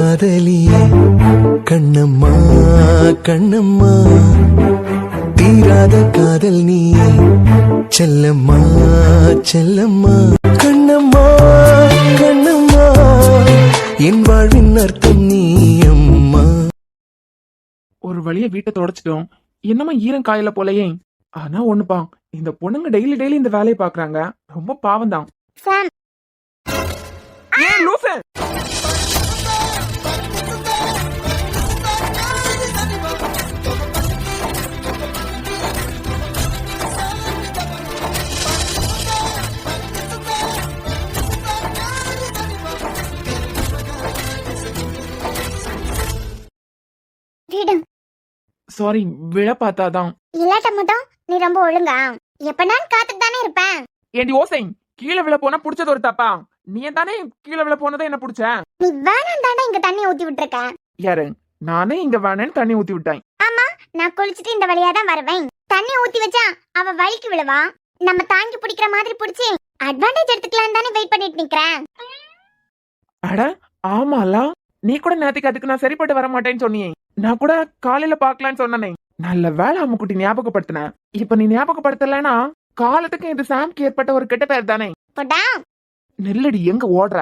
காதலியே கண்ணம்மா கண்ணம்மா தீராத காதல் நீ செல்லம்மா செல்லம்மா கண்ணம்மா கண்ணம்மா என் வாழ்வின் அர்த்தம் நீ அம்மா. ஒரு வழியா வீட்டை தொடச்சிட்டோம். என்னமா ஈரம் காயல போலயே. ஆனா ஒண்ணுப்பா, இந்த பொண்ணுங்க டெய்லி டெய்லி இந்த வேலையை பாக்குறாங்க. ரொம்ப பாவம் தான். சாரி, விழ பார்த்தாதான். இல்லாட்ட மட்டும் நீ ரொம்ப ஒழுங்கா எப்பனாலும் காத்துட்டு தானே இருப்பேன். ஏண்டி ஓசை, கீழே விழ போனா புடிச்சது ஒரு தப்பா? நீ தானே கீழே விழ போனதை என்ன புடிச்ச? நீ வேணாம் தானே இங்க தண்ணி ஊத்தி விட்டுருக்க. யாரு? நானே இங்க வேணேன்னு தண்ணி ஊத்தி விட்டேன். ஆமா, நான் குளிச்சுட்டு இந்த வழியா தான் வருவேன். தண்ணி ஊத்தி வச்சா அவ வலிக்கு விழுவா. நம்ம தாங்கி பிடிக்கிற மாதிரி பிடிச்சி அட்வான்டேஜ் எடுத்துக்கலாம் தானே வெயிட் பண்ணிட்டு நிக்கிறேன். அட ஆமால, நீ கூட நேத்துக்கு அதுக்கு நான் சரிப்பட்டு வர மாட்டேன்னு சொன்னியே. நான் கூட காலையில பாக்கலான்னு சொன்னனே. நல்ல வேலை அம்முக்குட்டி ஞாபகப்படுத்தின. இப்ப நீ ஞாபகப்படுத்தலனா காலத்துக்கு இது சாம்க்கு ஏற்பட்ட ஒரு கெட்ட பேர் தானே. நெல்லடி, எங்க ஓடுற?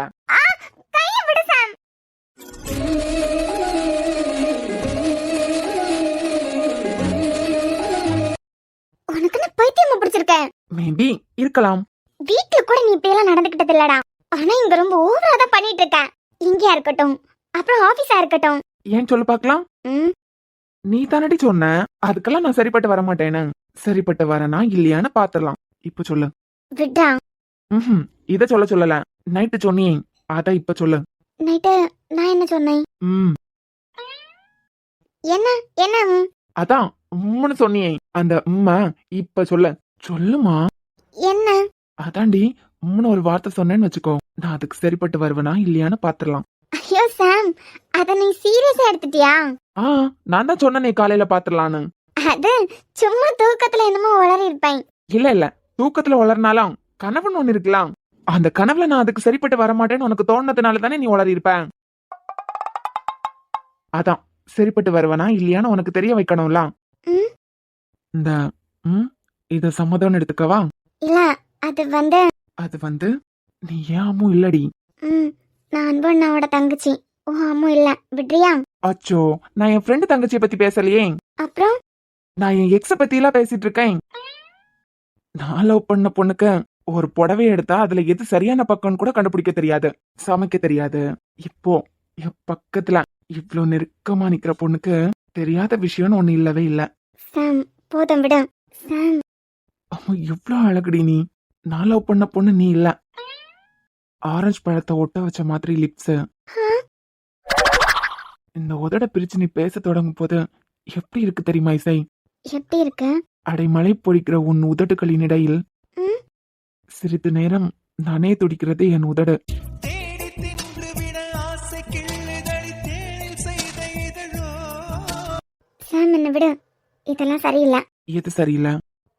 உனக்கு என்ன பைத்தியம் பிடிச்சிருக்க? மேபி இருக்கலாம். வீட்ல கூட நீ இப்ப எல்லாம் நடந்துக்கிட்டது இல்லடா. ஆனா இங்க ரொம்ப ஓவரா தான் பண்ணிட்டு இருக்க. இங்கயா இருக்கட்டும், அப்புறம் ஆபீஸா இருக்கட்டும். ஏன் சொல்லு பாக்கலாம். நீ தானடி சொன்ன அதுக்கெல்லாம் நான் சரிப்பட்டு வர மாட்டேன்னு. சரிப்பட்டு வரனா இல்லையான்னு பாத்துடலாம். இப்ப சொல்லு. விட்றா. இத சொல்ல சொல்லல, நைட்டு சொன்னியே அத இப்ப சொல்லு. நைட்டு நான் என்ன சொன்னேன்? என்ன என்ன? அதான் உம்முன்னு சொன்னியே அந்த உம்மா இப்ப சொல்ல. சொல்லுமா. என்ன? அதாண்டி உம்முன்னு ஒரு வார்த்தை சொன்னேன்னு வச்சுக்கோ, நான் அதுக்கு சரிப்பட்டு வருவனா இல்லையான்னு பாத்துடலாம். ஐயோ சாம், அத நீ சீரியஸா எடுத்துட்டியா? நான் தான் சொன்னனே காலையில பாத்துடலான்னு. அது சும்மா தூக்கத்துல என்னமோ உளறி இருப்பேன். இல்ல தூக்கத்துல உளறனாலும் கனவுன்னு ஒண்ணு இருக்கலாம். அந்த கனவுல நான் அதுக்கு சரிப்பட்டு வர மாட்டேன்னு உனக்கு தோணுனதுனால தானே நீ உளறி இருப்ப. அதான் சரிப்பட்டு வருவனா இல்லையான்னு உனக்கு தெரிய வைக்கணும்ல. இந்த இத சம்மதம்னு எடுத்துக்கவா? இல்ல, அது வந்து நீ ஏமும் இல்லடி. நான் அன்பண்ணாவோட தங்கச்சி. ஓ அம்மா இல்ல, விட்றியா? அச்சோ, நான் என் ஃப்ரெண்டு தங்கச்சியை பத்தி பேசலையே. அப்புறம் நான் என் எக்ஸ பத்தி எல்லாம் பேசிட்டு இருக்கேன். நான் லவ் பண்ண பொண்ணுக்கு ஒரு புடவை எடுத்தா அதுல எது சரியான பக்கம்னு கூட கண்டுபிடிக்க தெரியாது, சமைக்க தெரியாது. இப்போ என் பக்கத்துல இவ்ளோ நெருக்கமா நிக்கிற பொண்ணுக்கு தெரியாத விஷயம்னு ஒண்ணு இல்லவே இல்ல. சாம் போதும் விடு. சாம் அம்மா எவ்ளோ அழகுடி நீ. நான் லவ் பண்ண பொண்ணு நீ இல்ல. ஆரஞ்சு பழத்தை ஒட்ட வச்ச மாதிரி லிப்ஸ். இந்த உதட பிரிச்சு நீ பேச தொடங்கும் போது எப்படி இருக்கு தெரியுமா இசை? எப்படி இருக்கு? அடைமழை பொழிக்கிற உன் உதடுகளின் இடையில் சிறிது நேரம் நானே துடிக்கிறது என் உதடு. சாம் என்ன விடு, இதெல்லாம் சரியில்லை. எது சரியில்லை?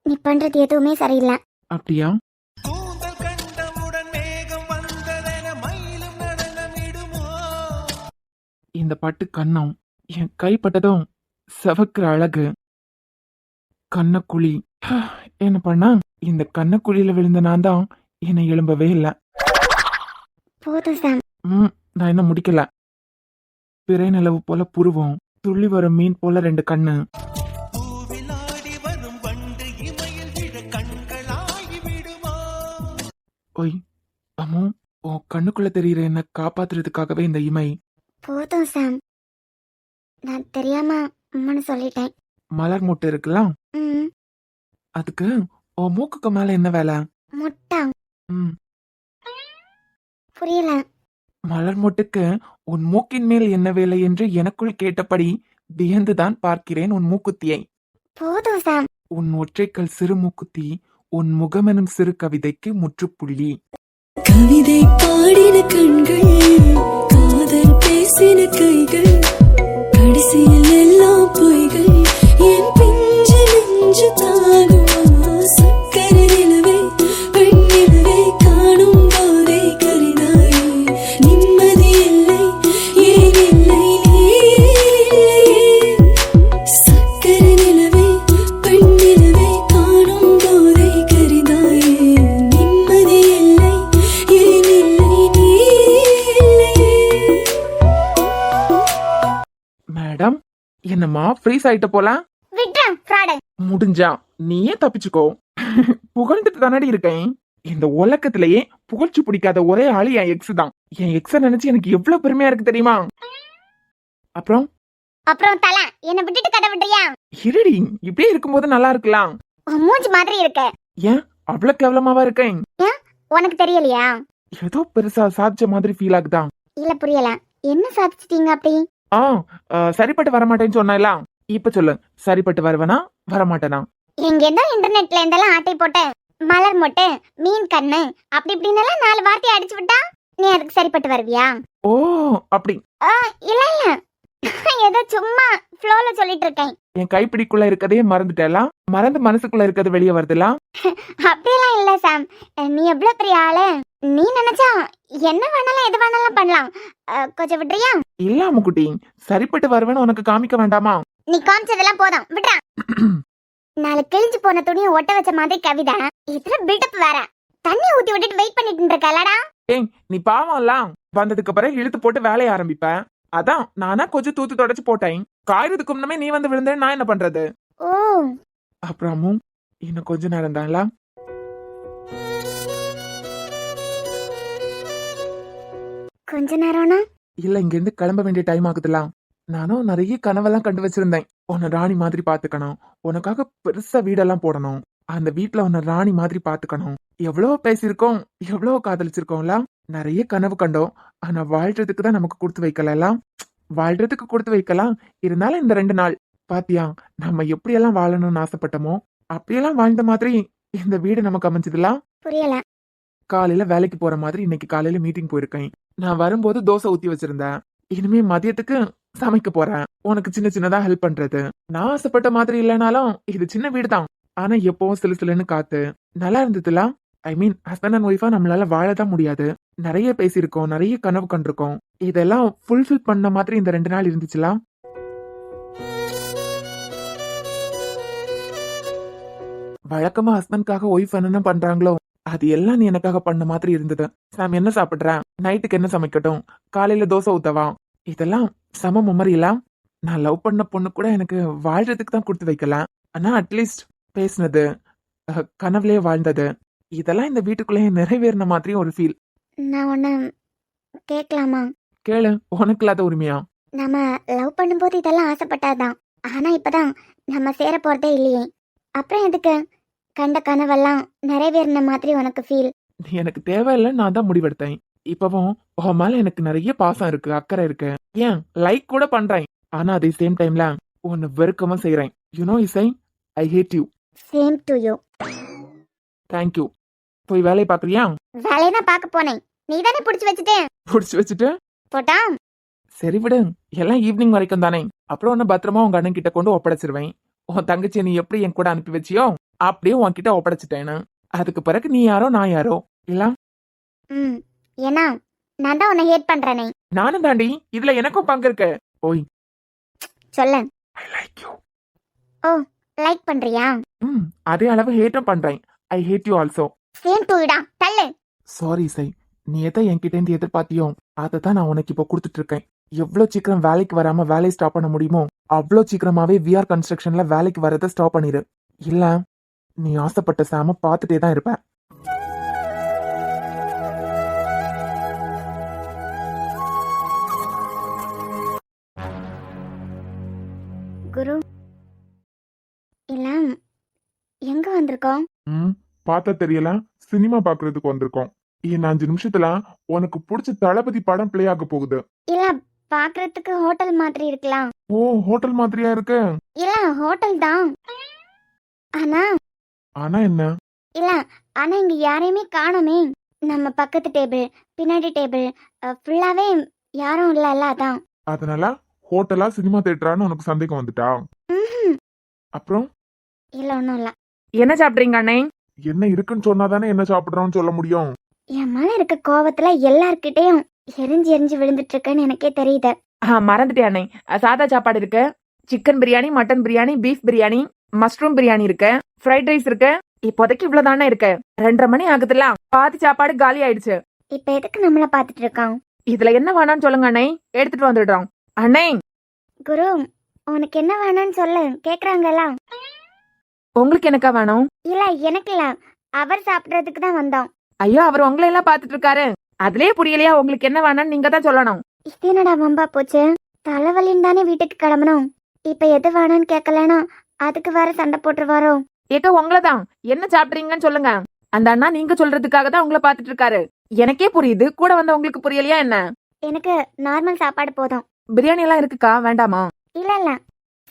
நீ பண்றது எதுவுமே சரியில்லை. அப்படியா? இந்த பட்டு கண்ணம் என் கைப்பட்டதும் செவக்கிற அழகு. கண்ணக்குழி என்ன பண்ணா? இந்த கண்ணக்குழியில விழுந்த நான் தான் என்னை எழும்பவே இல்ல. போதும் சாம். நான் என்ன முடிக்கல. பிறை நிலவு போல புருவம், துள்ளி வரும் மீன் போல 2 கண்ணு. ஒய் அம்மோ, உன் கண்ணுக்குள்ள தெரியுற என்ன காப்பாத்துறதுக்காகவே இந்த இமை. போதும் சாம், நான் தெரியாம அம்மான்னு சொல்லிட்டேன். மலர் மொட்டு இருக்கலாம், அதுக்கு உன் மூக்குக்கு மேல என்ன வேலை? முட்டா? புரியல. மலர் மொட்டுக்கு உன் மூக்கின் மேல் என்ன வேலை என்று எனக்குள் கேட்டபடி வியந்துதான் பார்க்கிறேன் உன் மூக்குத்தியை. போதும் சாம். உன் ஒற்றைக்கல் சிறு மூக்குத்தி, உன் முகமெனும் சிறு கவிதைக்கு முற்றுப்புள்ளி. கவிதை பாடின கண்கள், காதல் பேசின கைகள், கடைசியில் எல்லாம் பொய்கள். என் பிஞ்சு நெஞ்சு தாகுமா சக்கரை நிலவே, பெண் நிலவே காணும் போதே கரிதாயே. நிம்மதி இல்லை ஏன் இல்லை என்னம்மா ஃப்ரீஸ் ஆயிட்ட போல? விட்றேன் ஃப்ராடு. முடிஞ்சா நீயே தப்பிச்சுக்கோ. புகழ்ந்துட்டு தானடி இருக்கேன். இந்த உலகத்திலேயே புகழ்ச்சி பிடிக்காத ஒரே ஆளு என் எக்ஸ் தான். என் எக்ஸ நினைச்சு எனக்கு எவ்வளவு பெருமையா இருக்கு தெரியுமா? அப்புறம் அப்புறம் தல என்ன விட்டுட்டு கதை விடுறியா? இருடி, இப்படியே இருக்கும்போது நல்லா இருக்கலாம். உன் மூஞ்சி மாதிரி இருக்க. ஏன் அவ்வளவு கேவலமாவா இருக்கேன்? உனக்கு தெரியலையா? ஏதோ பெருசா சாதிச்ச மாதிரி ஃபீல் ஆகுதா? இல்ல புரியல. என்ன சாதிச்சிட்டீங்க அப்படி? ஆ சரிப்பட்டு வரமாட்டேன்னு சொன்னால, இப்ப சொல்லு, சரிப்பட்டு வருவனா வரமாட்டேனா? எங்கேருந்தோ இன்டர்நெட்ல இருந்தெல்லாம் ஆட்டை போட்டு மலர் மொட்டு மீன் கண்ணு அப்படி இப்படின்னு எல்லாம் 4 வார்த்தையை அடிச்சு விட்டா நீ அதுக்கு சரிப்பட்டு வருவியா? ஓ அப்படி. இல்ல இல்ல ஏதோ சும்மா ஃப்ளோல சொல்லிட்டு இருக்கேன். என் கைப்பிடிக்குள்ள இருக்கதே மறந்துட்டேலாம், மறந்து மனசுக்குள்ள இருக்கிறது வெளியே வருதுலாம். அப்படியெல்லாம் இல்ல சாம். நீ எவ்வளவு பெரிய ஆளு. நீ நினைச்சா என்ன வேணாலும் எது வேணாலும் பண்ணலாம். கொஞ்சம் விடுறியா? இல்ல அம்முக்குட்டி, சரிப்பட்டு வருவேன்னு உனக்கு காமிக்க வேண்டாமா? நீ காமிச்சதெல்லாம் போதும் விடுறா. 4 கிழிஞ்சு போன துணியை ஒட்ட வச்ச மாதிரி கவிதை. இதுல பில்டப் வேற. தண்ணி ஊத்தி விட்டுட்டு வெயிட் பண்ணிட்டு இருக்கலடா. ஏய் நீ பாவம்லாம், வந்ததுக்கு பிறகு இழுத்து போட்டு வேலைய ஆரம்பிப்ப. அதான் நானா கொஞ்சம் தூத்து தொடச்சு போட்டேன். காயறதுக்கு முன்னமே நீ வந்து விழுந்தேன், நான் என்ன பண்றது? ஓ அப்புறமும் இன்னும் கொஞ்ச நேரம் தான்ல. கொஞ்ச நேரம்னா? இல்ல இங்க இருந்து கிளம்ப வேண்டிய டைம் ஆகுதுலாம். நானும் நிறைய கனவெல்லாம் கண்டு வச்சிருந்தேன். உன்னை ராணி மாதிரி பாத்துக்கணும், உனக்காக பெருசா வீடெல்லாம் போடணும், அந்த வீட்டுல உன்னை ராணி மாதிரி பாத்துக்கணும். எவ்வளவோ பேசியிருக்கோம், எவ்வளவோ காதலிச்சிருக்கோம்ல. நிறைய கனவு கண்டோம். ஆனா வாழ்றதுக்கு தான் நமக்கு கொடுத்து வைக்கலாம். வாழ்றதுக்கு கொடுத்து வைக்கலாம். இருந்தாலும் இந்த 2 நாள் பாத்தியா, நம்ம எப்படியெல்லாம் வாழணும்னு ஆசைப்பட்டோமோ அப்படியெல்லாம் வாழ்ந்த மாதிரி இந்த வீடு நமக்கு அமைஞ்சதுலாம். புரியல. காலையில வேலைக்கு போற மாதிரி இன்னைக்கு காலையில மீட்டிங் போயிருக்கேன். நான் வரும்போது தோசை ஊத்தி வச்சிருந்தேன். இனிமே மதியத்துக்கு சமைக்க போறேன். உனக்கு சின்ன சின்னதா ஹெல்ப் பண்றது. நான் ஆசைப்பட்ட மாதிரி இல்லைனாலும் இது சின்ன வீடு தான். ஆனா எப்பவும் சிலு சிலுன்னு காத்து நல்லா இருந்ததுல. ஐ மீன் ஹஸ்பண்ட் அண்ட் ஒய்ஃபா நம்மளால வாழதான் முடியாது. நிறைய பேசியிருக்கோம், நிறைய கனவு கண்டிருக்கோம். இதெல்லாம் ஃபுல்ஃபில் பண்ண மாதிரி இந்த 2 நாள் இருந்துச்சுலாம். வழக்கமா ஹஸ்பண்ட்காக ஒய்ஃப் என்னென்ன பண்றாங்களோ அது எல்லாம் நீ எனக்காக பண்ண மாதிரி இருந்தது. சாம் என்ன சாப்பிடுற, நைட்டுக்கு என்ன சமைக்கட்டும், காலையில தோசை ஊத்தவா, இதெல்லாம் சம மெமரியெல்லாம். நான் லவ் பண்ண பொண்ணு கூட எனக்கு வாழ்றதுக்கு தான் கொடுத்து வைக்கலாம். ஆனா அட்லீஸ்ட் பேசினது, கனவுலயே வாழ்ந்தது, இதெல்லாம் இந்த வீட்டுக்குள்ளேயே நிறைவேறின மாதிரி ஒரு ஃபீல். நான் ஒன்னு கேட்கலாமா? கேளு, உனக்கு இல்லாத உரிமையா? நம்ம லவ் பண்ணும்போது இதெல்லாம் ஆசைப்பட்டாதான். ஆனா இப்பதான் நம்ம சேர போறதே இல்லையே. அப்புறம் எதுக்கு கண்ட கனவெல்லாம் நிறைவேறின மாதிரி உனக்கு ஃபீல்? நீ எனக்கு தேவையில்லை, நான் தான் முடிவெடுத்தேன். இப்பவும் உன் மேல எனக்கு நிறைய பாசம் இருக்கு, அக்கறை இருக்கு. ஏன் லைக் கூட பண்றேன். ஆனா அதே சேம் டைம்ல உன்னை வெறுக்கவும் செய்யறேன். You know Isai, I hate you. Same to you. Thank you. போய் வேலையை பாக்குறியா? வேலையை தான் பார்க்க போனேன். நீ தானே புடிச்சு வச்சுட்டே. புடிச்சு வச்சுட்டு போட்டா சரி விடு, எல்லாம் ஈவினிங் வரைக்கும் தானே. அப்புறம் உன்னை பத்திரமா உங்க அண்ணன் கிட்ட கொண்டு ஒப்படைச்சிருவேன். உன் தங்கச்சி நீ எப்படி என் கூட அனுப்பி வச்சியோ அப்படியே உன்கிட்ட ஒப்படைச்சிட்டேன்னு. அதுக்கு பிறகு நீ யாரோ நான் யாரோ இல்ல. ஏன்னா நான் தான் உன்னை ஹேட் பண்றேனே. நானும் தாண்டி, இதுல எனக்கும் பங்கு இருக்கு. ஓய் சொல்ல. I like you. ஓ லைக் பண்றியா? அதே அளவு ஹேட்டும் பண்றேன். I hate you also. Same to யூடா. தள்ளு. சாரி இசை, நீ எதை என்கிட்ட இருந்து எதிர்பார்த்தியோ அதை தான் நான் உனக்கு இப்போ கொடுத்துட்டு இருக்கேன். எவ்வளவு சீக்கிரம் வேலைக்கு வராம வேலையை ஸ்டாப் பண்ண முடியுமோ அவ்வளோ சீக்கிரமாவே விஆர் கன்ஸ்ட்ரக்ஷன்ல வேலைக்கு வரதை ஸ்டாப் பண்ணிடு. இல்ல நீ ஆசைப்பட்ட சாம பார்த்துட்டே தான் இருப்ப. குரு இல்ல எங்க வந்திருக்கோம்? பார்த்தா தெரியல, சினிமா பாக்குறதுக்கு வந்திருக்கோம். இன்னும் 5 நிமிஷத்துல உனக்கு பிடிச்ச தளபதி படம் பிளே ஆக போகுது. இல்ல பாக்குறதுக்கு ஹோட்டல் மாதிரி இருக்கலாம். ஓ ஹோட்டல் மாதிரியா இருக்கு? இல்ல ஹோட்டல் தான். ஆனா ஆனா என்ன? இல்ல ஆனா இங்க யாரையுமே காணோமே. நம்ம பக்கத்து டேபிள் பின்னாடி டேபிள் ஃபுல்லாவே யாரும் இல்ல. அதான். அதனால ஹோட்டலா சினிமா தியேட்டரான்னு உனக்கு சந்தேகம் வந்துட்டா? அப்புறம் இல்ல ஒண்ணும் இல்ல. என்ன சாப்பிடுறீங்க அண்ணே? என்ன இருக்குன்னு சொன்னாதானே என்ன சாப்பிடுறோம்னு சொல்ல முடியும். என் மேல இருக்க கோவத்துல எல்லார்கிட்டயும் எரிஞ்சு எரிஞ்சு விழுந்துட்டு இருக்கேன்னு எனக்கே தெரியுது. மறந்துட்டேன் அண்ணே, சாதா சாப்பாடு இருக்கு. Chicken biryani, mutton biryani, beef biryani, mushroom biryani இருக்கு, ஃப்ரைட் ரைஸ் இருக்கு. இப்போதைக்கு இவ்வளவுதானே இருக்கு. 2:30 மணி ஆகுதுல, பாதி சாப்பாடு காலி ஆயிடுச்சு. இப்ப எதுக்கு நம்மள பாத்துட்டு இருக்கான்? இதுல என்ன வேணாம்னு சொல்லுங்க அண்ணே, எடுத்துட்டு வந்துடுறோம். அண்ணே குரு உனக்கு என்ன வேணும்னு சொல்லு, கேக்குறாங்கல்ல. உங்களுக்கு எனக்கா வேணும்? இல்ல எனக்கு இல்ல, அவர் சாப்பிடுறதுக்கு தான் வந்தோம். ஐயோ, அவர் உங்களை எல்லாம் பாத்துட்டு இருக்காரு. அதுலயே புரியலையா உங்களுக்கு என்ன வேணும்னு நீங்க தான் சொல்லணும். இது என்னடா வம்பா போச்சு? தலைவலின்னு தானே வீட்டுக்கு கிளம்பணும். இப்ப எது வேணும்னு கேட்கலனா அதுக்கு வேற சண்டை போட்டுருவாரோ? ஏக்க உங்களை தான் என்ன சாப்பிடுறீங்கன்னு சொல்லுங்க. அந்த அண்ணா நீங்க சொல்றதுக்காக தான் உங்களை பாத்துட்டு இருக்காரு. எனக்கே புரியுது, கூட வந்த உங்களுக்கு புரியலையா என்ன? எனக்கு நார்மல் சாப்பாடு போதும். பிரியாணி எல்லாம் இருக்குக்கா, வேண்டாமா? இல்ல இல்ல,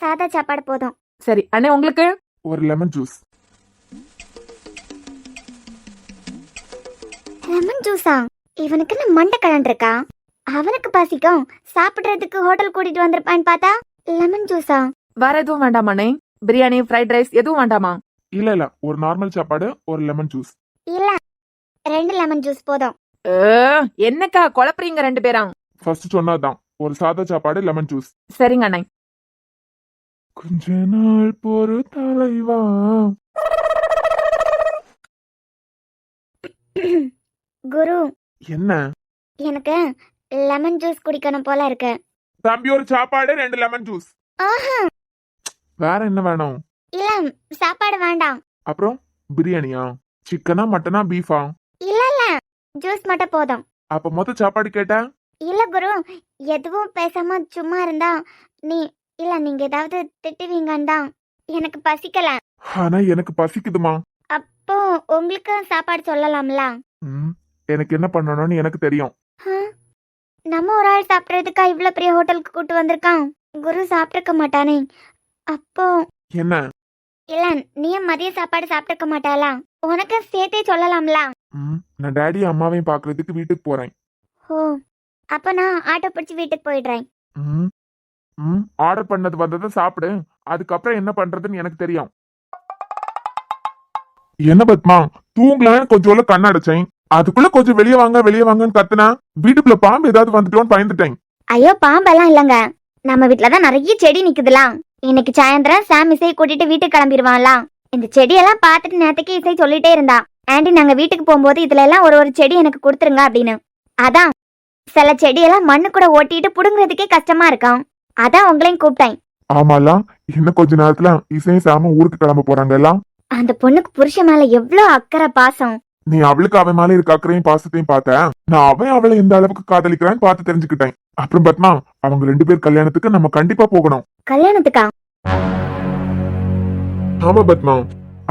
சாதா சாப்பாடு போதும். சரி அண்ணே, உங்களுக்கு? ஒரு லெமன் ஜூஸ். லெமன் ஜூஸா? இவனுக்கு என்ன மண்டை கலன் இருக்கா? அவனுக்கு பசிக்கும், சாப்பிடுறதுக்கு ஹோட்டல் கூட்டிட்டு வந்திருப்பான்னு பார்த்தா லெமன் ஜூஸா? வேற எதுவும் வேண்டாமாண்ணே? பிரியாணி, ஃப்ரைட் ரைஸ் எதுவும் வேண்டாமா? இல்ல ஒரு நார்மல் சாப்பாடு, ஒரு லெமன் ஜூஸ். இல்ல 2 லெமன் ஜூஸ் போதும். என்னக்கா குழப்பறீங்க ரெண்டு பேரும்? ஃபர்ஸ்ட் சொன்னதுதான், ஒரு சாதா சாப்பாடு, லெமன் ஜூஸ். சரிங்க அண்ணே. கொஞ்ச நாள் பொறு தலைவா. குரு, என்ன எனக்கு லெமன் ஜூஸ் குடிக்கணும் போல இருக்கு. தம்பி, ஒரு சாப்பாடு, 2 லெமன் ஜூஸ். ஆஹா, வேற என்ன வேணும்? இல்ல சாப்பாடு வேண்டாம். அப்புறம் பிரியாணியா, சிக்கனா, மட்டனா, பீஃபா? இல்ல இல்ல, ஜூஸ் மட்டும் போதும். அப்ப மொத்த சாப்பாடு கேட்டா? இல்ல குரு, எதுவும் பேசாம சும்மா இருந்தா நீங்க ஏதாவது திட்டுவீங்கன்னு தான். எனக்கு பசிக்கல. ஆனா எனக்கு பசிக்குதுமா. அப்போ உங்களுக்கு சாப்பாடு சொல்லலாம்ல. எனக்கு என்ன பண்ணணும்னு எனக்கு தெரியும். நம்ம ஒரு ஆள் சாப்பிட்றதுக்கா இவ்வளவு பெரிய ஹோட்டலுக்கு கூட்டு வந்திருக்கான்? குரு சாப்பிட்டிருக்க மாட்டானே. அப்போ என்ன? இல்ல, நீ மதிய சாப்பாடு சாப்பிட்டிருக்க மாட்டாளா? உனக்கு சேர்த்தே சொல்லலாம்ல. நான் டேடி அம்மாவையும் பாக்குறதுக்கு வீட்டுக்கு போறேன். ஓ, அப்ப நான் ஆட்டோ பிடிச்சி வீட்டுக்கு போயிடுறேன். ஆர்டர் பண்ணது வந்ததை சாப்பிடு, அதுக்கப்புறம் என்ன பண்றதுன்னு எனக்கு தெரியும். என்ன பத்மா, தூங்கலான்னு கொஞ்சம் கண்ணடைச்சேன், அதுக்குள்ள கொஞ்சம் வெளியே வாங்கன்னு கத்துனா, வீட்டுக்குள்ள பாம்பு ஏதாவது வந்துட்டோன்னு பயந்துட்டேன். ஐயோ, பாம்பெல்லாம் இல்லங்க, நம்ம வீட்டுலதான் நிறைய செடி நிக்குதுலாம். இன்னைக்கு சாயந்தரம் சாம் இசை கூட்டிட்டு வீட்டுக்கு கிளம்பிடுவான்லாம். இந்த செடியெல்லாம் பார்த்துட்டு நேத்துக்கு இசை சொல்லிட்டே இருந்தா, ஆண்டி நாங்க வீட்டுக்கு போகும்போது இதுல எல்லாம் ஒரு செடி எனக்கு கொடுத்துருங்க அப்படின்னு. அதான் சில செடியெல்லாம் மண்ணு கூட ஓட்டிட்டு புடுங்குறதுக்கே கஷ்டமா இருக்கும். அதான் உங்களையும் கூப்பிட்டேன். ஆமாலாம், இன்னும் கொஞ்ச நேரத்துல இசையும் சாம ஊருக்கு கிளம்ப போறாங்க எல்லாம். அந்த பொண்ணுக்கு புருஷன் மேல எவ்வளவு அக்கறை பாசம். நீ அவளுக்கு அவன் மேல இருக்க அக்கறையும் பாசத்தையும் பார்த்த, நான் அவன் அவளை எந்த அளவுக்கு காதலிக்கிறான்னு பார்த்து தெரிஞ்சுக்கிட்டேன். அப்புறம் பத்மா, அவங்க 2 பேர் கல்யாணத்துக்கு நம்ம கண்டிப்பா போகணும். கல்யாணத்துக்கா? ஆமா பத்மா,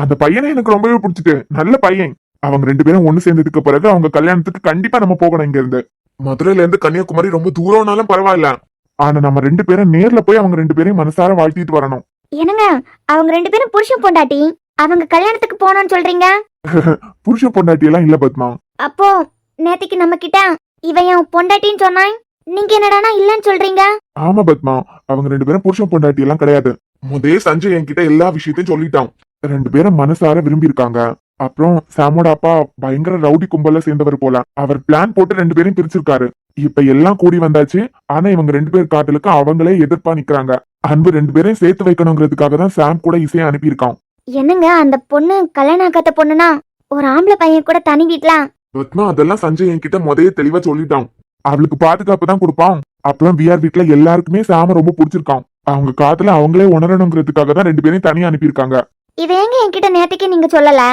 அந்த பையனை எனக்கு ரொம்பவே பிடிச்சிட்டு, நல்ல பையன். அவங்க 2 பேரும் ஒண்ணு சேர்ந்ததுக்கு பிறகு அவங்க கல்யாணத்துக்கு கண்டிப்பா நம்ம போகணும். இங்க இருந்து மதுரையில இருந்து கன்னியாகுமரி ரொம்ப தூரம்னாலும் பரவாயில்ல, ஆனா நம்ம 2 பேரும் நேர்ல போய் அவங்க 2 பேரையும் மனசார வாழ்த்திட்டு வரணும். என்னங்க, அவங்க 2 பேரும் புருஷன் பொண்டாட்டி, அவங்க கல்யாணத்துக்கு போனோம்னு சொல்றீங்க? புருஷன் பொண்டாட்டி எல்லாம் இல்ல பத்மா. அப்போ நேத்திக்கு நம்ம கிட்ட இவன் பொண்டாட்டின்னு சொன்னான், நீங்க என்னடானா இல்லன்னு சொல்றீங்க? ஆமா பத்மா, அவங்க 2 பேரும் புருஷன் பொண்டாட்டி எல்லாம் கிடையாது. முதே சஞ்சய் என்கிட்ட எல்லா விஷயத்தையும் சொல்லிட்டான். 2 பேரும் மனசார விரும்பி இருக்காங்க. அப்புறம் சாமோட அப்பா பயங்கர ரவுடி கும்பல்ல சேர்ந்தவர் போல, அவர் பிளான் போட்டு 2 பேரையும் பிரிச்சிருக்காரு. இப்ப எல்லாம் கூடி வந்தாச்சு, ஆனா இவங்க 2 பேர் காட்டலுக்கு அவங்களே எதிர்ப்பா நிக்கிறாங்க. அன்பு 2 பேரையும் சேர்த்து வைக்கணுங்கிறதுக்காக தான் சாம் கூட இசையை அனுப்பியிருக்கான். என்னங்க, அந்த பொண்ணு கல்யாணம் ஆகாத பொண்ணுனா ஒரு ஆம்பளை பையன் கூட தனி வீட்ல? பத்மா, அதெல்லாம் சஞ்சய் என்கிட்ட முதலே தெளிவா சொல்லிட்டான். அவளுக்கு பாதுகாப்பு தான் கொடுப்பான். அப்புறம் விஆர் வீட்ல எல்லாருக்குமே சாம ரொம்ப பிடிச்சிருக்கான். அவங்க காதல அவங்களே உணரணுங்கிறதுக்காக தான் 2 பேரையும் தனியா அனுப்பியிருக்காங்க. இதை எங்க என்கிட்ட நேத்திக்கு நீங்க சொல்லல?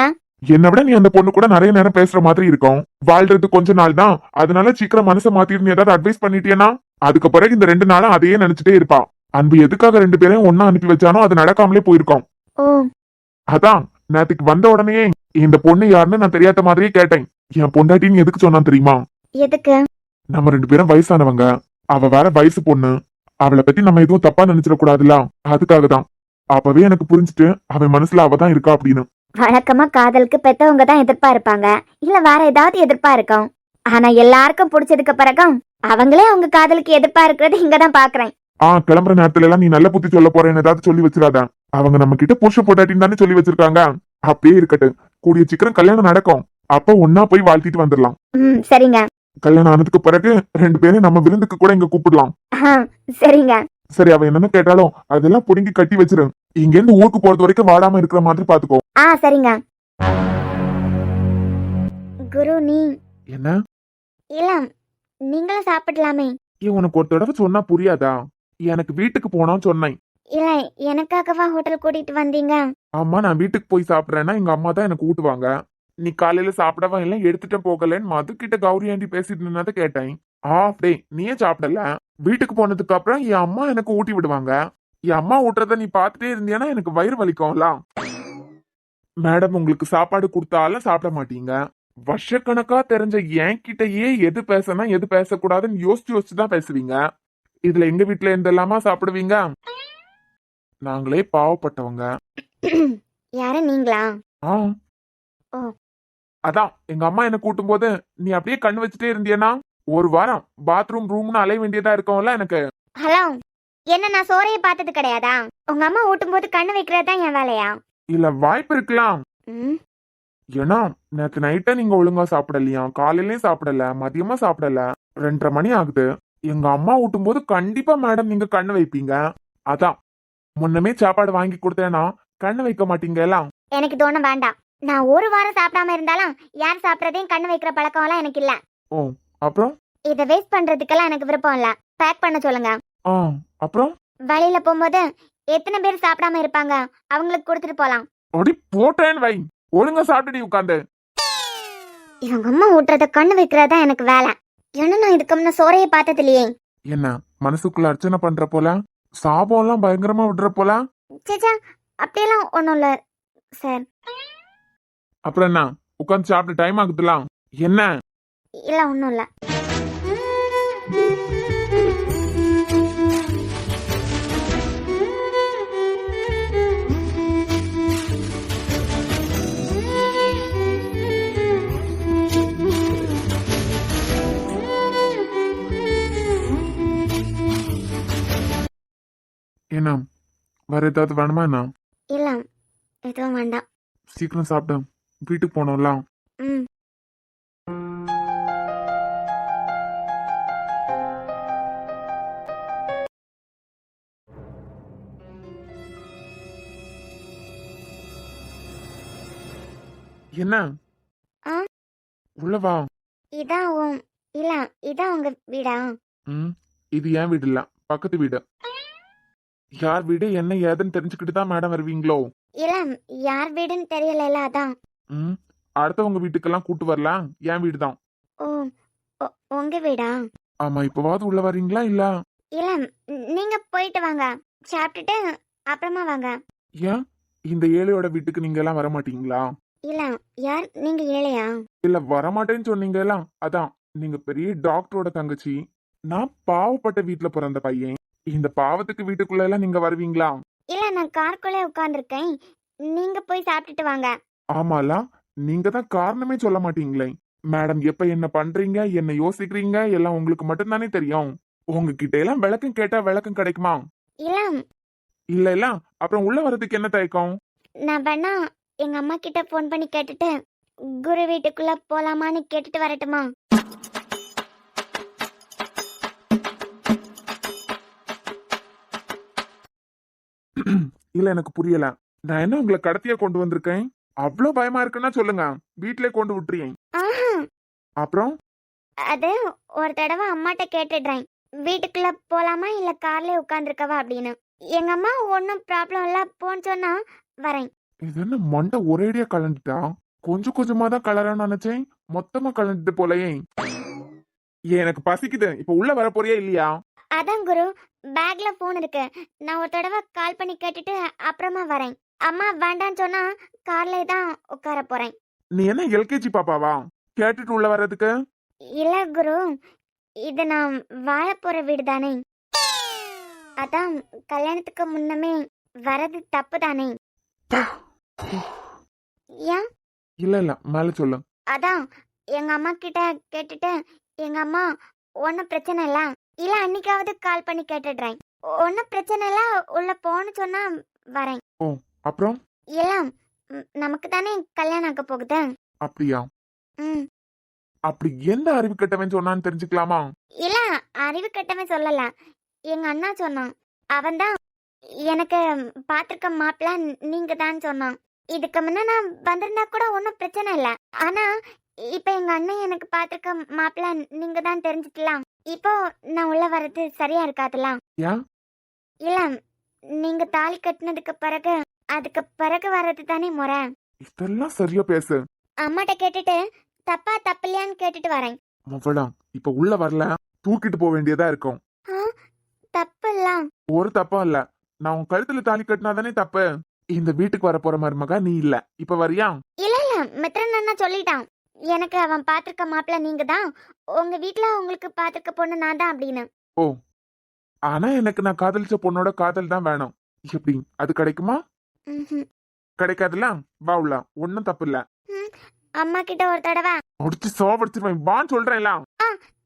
என்னை விட நீ அந்த பொண்ணு கூட நிறைய நேரம் பேசுற மாதிரி இருக்கும். வாழ்றது கொஞ்ச நாள் தான், அதனால சீக்கிரம் மனசை மாத்திட்டு நீ ஏதாவது அட்வைஸ் பண்ணிட்டேன்னா அதுக்கு பிறகு இந்த 2 நாளும் அதையே நினைச்சிட்டே இருப்பா. அன்பு எதுக்காக 2 பேரையும் ஒன்னா அனுப்பி வச்சானோ அது நடக்காமலே போயிருக்கோம். ஓ, அதான் நேத்துக்கு வந்த உடனே இந்த பொண்ணு யாருன்னு நான் தெரியாத மாதிரியே கேட்டேன். என் பொண்டாட்டின்னு எதுக்கு சொன்னான் தெரியுமா? எதுக்கு? நம்ம 2 பேரும் வயசானவங்க, அவ வேற வயசு பொண்ணு, அவளை பத்தி நம்ம எதுவும் தப்பா நினைச்சிட கூடாதுல, அதுக்காக தான். அப்பவே எனக்கு புரிஞ்சுட்டு அவன் மனசுல அவ தான் இருக்கா அப்படின்னு. வழக்கமா காதலுக்கு பெத்தவங்க தான் எதிர்ப்பா இருப்பாங்க, இல்ல வேற ஏதாவது எதிர்ப்பா இருக்கும். ஆனா எல்லாருக்கும் பிடிச்சதுக்கு பிறகும் அவங்களே அவங்க காதலுக்கு எதிர்ப்பா இருக்கிறது இங்கதான் பாக்குறேன். கிளம்புற நேரத்துல எல்லாம் நீ நல்ல புத்தி சொல்ல போறேன்னு ஏதாவது சொல்லி வச்சிடாத. அவங்க நம்ம கிட்ட புருஷ பொண்டாட்டின்னு தானே சொல்லி வச்சிருக்காங்க. அப்படியே இருக்கட்டு, கூடிய சீக்கிரம் கல்யாணம் நடக்கும். அப்ப ஒன்னா போய் வாழ்த்திட்டு வந்துடலாம். சரிங்க. கல்யாணம் ஆனதுக்கு பிறகு 2 பேரும் நம்ம விருந்துக்கு கூட இங்க கூப்பிடலாம். சரிங்க. சரி, அவ என்னன்னு கேட்டாலும் அதெல்லாம் புடுங்கி கட்டி வச்சிரு. இங்க இருந்து ஊருக்கு போறது வரைக்கும் வாடாம இருக்கிற மாதிரி பாத்துக்கோ. சரிங்க. குரு, நீ என்ன? இல்ல, நீங்களும் சாப்பிடலாமே. உனக்கு ஒரு தடவை சொன்னா புரியாதா? எனக்கு வீட்டுக்கு போனோம்னு சொன்னேன். இல்ல எனக்காகவா ஹோட்டல் கூட்டிட்டு வந்தீங்க? ஆமா, நான் வீட்டுக்கு போய் சாப்பிடுறேன்னா எங்க அம்மா தான் எனக்கு ஊட்டுவாங்க. நீ காலையில சாப்பிடவா இல்ல எடுத்துட்டு போகலன்னு மதுக்கிட்ட கௌரி ஆண்டி பேசிட்டு இருந்ததை கேட்டேன். ஆஃப் டே நீயே சாப்பிடல. வீட்டுக்கு போனதுக்கு அப்புறம் என் அம்மா எனக்கு ஊட்டி விடுவாங்க. என் அம்மா ஊட்டுறத நீ பார்த்துட்டே இருந்தியானா எனக்கு வயிறு வலிக்கும்ல. மேடம் உங்களுக்கு சாப்பாடு கொடுத்தாலும் சாப்பிட மாட்டீங்க. வருஷக்கணக்கா தெரிஞ்ச என்கிட்டயே எது பேசணும் எது பேசக்கூடாதுன்னு யோசிச்சு யோசிச்சு தான் பேசுவீங்க. இதுல எங்க வீட்டுல எந்தெல்லாமா சாப்பிடுவீங்க? நாங்களே பாவப்பட்டவங்க. யாரு நீங்களா? ஆ. ஓ. அதான் எங்க அம்மா என்ன கூட்டும் போது நீ அப்படியே கண்ணு வச்சுட்டே இருந்தியனா ஒரு வாரம் பாத்ரூம் ரூம்னு அலைய வேண்டியதா இருக்கும்ல எனக்கு. ஹலோ, என்ன நான் சோறையை பார்த்தது கிடையாதா? உங்க அம்மா ஊட்டும் போது கண்ணு வைக்கிறது தான் என் வேலையா? இல்ல வாய்ப்பு இருக்கலாம். ம், ஏன்னா நேத்து நைட்டா நீங்க ஒழுங்கா சாப்பிடலையா, காலையிலயும் சாப்பிடல, மதியமா சாப்பிடல, 2:30 மணி ஆகுது. எங்க அம்மா ஊட்டும் போது கண்டிப்பா மேடம் நீங்க கண்ணு வைப்பீங்க. அதான் முன்னமே சாப்பாடு வாங்கி கொடுத்தேன்னா கண்ணு வைக்க மாட்டீங்க எல்லாம். எனக்கு தோண வேண்டாம். நான் ஒரு வாரம் சாப்பிடாம இருந்தாலும் யார் சாப்பிட்றதையும் கண்ணு வைக்கிற பழக்கம்லாம் எனக்கு இல்ல. ஓ, அப்புறம்? இதை வேஸ்ட் பண்றதுக்கெல்லாம் எனக்கு விருப்பம் இல்ல. பேக் பண்ண சொல்லுங்க. ஆ, அப்புறம்? வழியில போகும்போது எத்தனை பேர் சாப்பிடாம இருப்பாங்க அவங்களுக்கு கொடுத்துட்டு போலாம். அப்படி போட்டேன்னு வை. ஒழுங்கா சாப்பிட்டு உட்காந்து. இவங்க அம்மா ஊட்டுறத கண்ணு வைக்கிறதா எனக்கு வேலை. ஏன்னா நான் இதுக்கு முன்ன சோறையை பார்த்தது இல்லையே. என்ன மனசுக்குள்ள அர்ச்சனை பண்ற போல, சாபம் எல்லாம் பயங்கரமா விடுற போல. சேச்சா, அப்படியெல்லாம் ஒன்றும் இல்லை சார். அப்புறம் என்ன உட்காந்து சாப்பிட்டு டைம் ஆகுதுலாம். என்ன? இல்லை, ஒன்றும் இல்லை. என்ன வேற ஏதாவது வேணுமா என்ன? இல்லை, எதுவும் வேண்டாம். சீக்கிரம் சாப்பிட்டு வீட்டுக்கு போனோம்ல. ம். என்ன? ஆ? உள்ள வா. இதான் இல்லை, இதான் உங்க வீடா? ம், இது என் வீடு இல்ல, பக்கத்து வீடு. யார் வீடு என்ன ஏதுன்னு தெரிஞ்சுக்கிட்டு தான் மேடம் வருவீங்களோ? இல்லை, யார் வீடுன்னு தெரியல, அதான். ம், அடுத்தவங்க வீட்டுக்கெல்லாம் கூட்டு வரலாம். என் வீடு தான். ஓ, உங்க வீடா? ஆமா, இப்பவாவது உள்ள வர்றீங்களா இல்ல? இல்லை, நீங்க போயிட்டு வாங்க. சாப்பிட்டுட்டு அப்புறமா வாங்க. ஏன் இந்த ஏழையோட வீட்டுக்கு நீங்க எல்லாம் வர மாட்டீங்களா? இல்லை, யார் நீங்க ஏழையா? இல்ல வரமாட்டேன்னு சொன்னீங்க எல்லாம். அதான் நீங்க பெரிய டாக்டரோட தங்கச்சி, நான் பாவப்பட்ட வீட்டுல பிறந்த பையன். இந்த பாவத்துக்கு வீட்டுக்குள்ள எல்லாம் நீங்க வருவீங்களா? இல்லை, நான் காருக்குள்ளே உட்காந்துருக்கேன். நீங்க போய் சாப்பிட்டுட்டு வாங்க. ஆமாலா, நீங்க தான் காரணமே சொல்ல மாட்டீங்களே. மேடம் எப்ப என்ன பண்றீங்க என்ன யோசிக்கிறீங்க எல்லாம் உங்களுக்கு மட்டும்தானே தெரியும். உங்ககிட்ட எல்லாம் விளக்கம் கேட்டா விளக்கம் கிடைக்குமா? இல்லை, இல்ல இல்ல, அப்புறம் உள்ள வர்றதுக்கு என்ன தயக்கம்? நான் வேணா எங்க அம்மா கிட்ட ஃபோன் பண்ணி கேட்டுட்டு குரு வீட்டுக்குள்ள போலாமான்னு கேட்டுட்டு வரட்டுமா? இல்ல எனக்கு புரியல. நான் என்ன உங்களை கடத்தியா கொண்டு வந்திருக்கேன்? அவ்வளவு பயமா இருக்குன்னா சொல்லுங்க, வீட்லயே கொண்டு விட்டுறேன். ஆஹா, அப்புறம்? அது ஒரு தடவை அம்மாட்ட கேட்டுடுறேன், வீட்டுக்குள்ள போலாமா இல்ல கார்லயே உட்காந்துருக்கவா அப்படின்னு. எங்க அம்மா ஒன்றும் ப்ராப்ளம் இல்ல போன்னு சொன்னா வரேன். இது என்ன மண்டை ஒரேடியா கலந்துட்டா? கொஞ்சம் கொஞ்சமா தான் கலரான்னு நினைச்சேன், மொத்தமா கலந்துட்டு போலயே. எனக்கு பசிக்குது, இப்ப உள்ள வர போறியா இல்லையா? அதான் குரு, பேக்ல போன் இருக்கு. நான் ஒரு தடவை கால் பண்ணி கேட்டுட்டு அப்புறமா வரேன். அம்மா வேண்டான்னு சொன்னா கார்ல தான் உட்கார போறேன். நீ என்ன எல்கேஜி பாப்பாவா கேட்டுட்டு உள்ள வர்றதுக்கு? இல்ல குரு, இது நான் வாழ போற வீடு தானே. அதான் கல்யாணத்துக்கு முன்னமே வரது தப்பு தானே. ஏன்? இல்ல இல்ல, மேல சொல்லு. அதான் எங்க அம்மா கிட்ட கேட்டுட்டு எங்க அம்மா ஒன்னும் பிரச்சனை இல்ல இல்ல அன்னைக்காவது கால் பண்ணி கேட்டுடுறேன். ஒன்னும் பிரச்சனை இல்ல உள்ள போன்னு சொன்னா வரேன். ஓ, அப்புறம்? இல்ல, நமக்கு தானே கல்யாணம் ஆக போகுது. அப்படியா? ம். அப்படி எந்த அறிவு கட்டவன் சொன்னான்னு தெரிஞ்சுக்கலாமா? இல்ல, அறிவு கட்டவே சொல்லல, எங்க அண்ணா சொன்னான். அவன்தான் எனக்கு பாத்திருக்க மாப்பிள்ள நீங்க தான் சொன்னான். இதுக்கு முன்ன நான் வந்திருந்தா கூட ஒன்னும் பிரச்சனை இல்ல. ஆனா இப்ப எங்க அண்ணன் எனக்கு பாத்திருக்க மாப்பிள்ள நீங்க தான் தெரிஞ்சுக்கலாம். இப்போ நான் உள்ள வர்றது சரியா இருக்காதுலாம். ஏன்? இல்ல, நீங்க தாலி கட்டினதுக்கு பிறகு அதுக்கு பிறகு வர்றது தானே முறை. இதெல்லாம் சரியா பேசு. அம்மாட்ட கேட்டுட்டு தப்பா தப்பில்லையான்னு கேட்டுட்டு வரேன். மவளா இப்ப உள்ள வரல, தூக்கிட்டு போக வேண்டியதா இருக்கும். ஆ, தப்பில்லாம். ஒரு தப்பா இல்ல, நான் உன் கழுத்துல தாலி கட்டினாதானே தப்பு. இந்த வீட்டுக்கு வர போற மருமகா நீ இல்ல, இப்ப வரியா? இல்ல இல்ல, மித்ரன் அண்ணா சொல்லிட்டான். எனக்கு அவன் பாத்திருக்க மாப்பிள்ள நீங்க தான், உங்க வீட்ல உங்களுக்கு பாத்திருக்க பொண்ணு நான் தான் அப்படின்னு. ஓ, ஆனா எனக்கு நான் காதலிச்ச பொண்ணோட காதல் தான் வேணும். எப்படி, அது கிடைக்குமா? ம்ஹும். கிடைக்காதுல, வா உள்ள, ஒன்னும் தப்பு இல்ல. ம், அம்மா கிட்ட ஒரு தடவை. முடிச்சு சோபடிச்சிருவேன், வான்னு சொல்றேன்ல.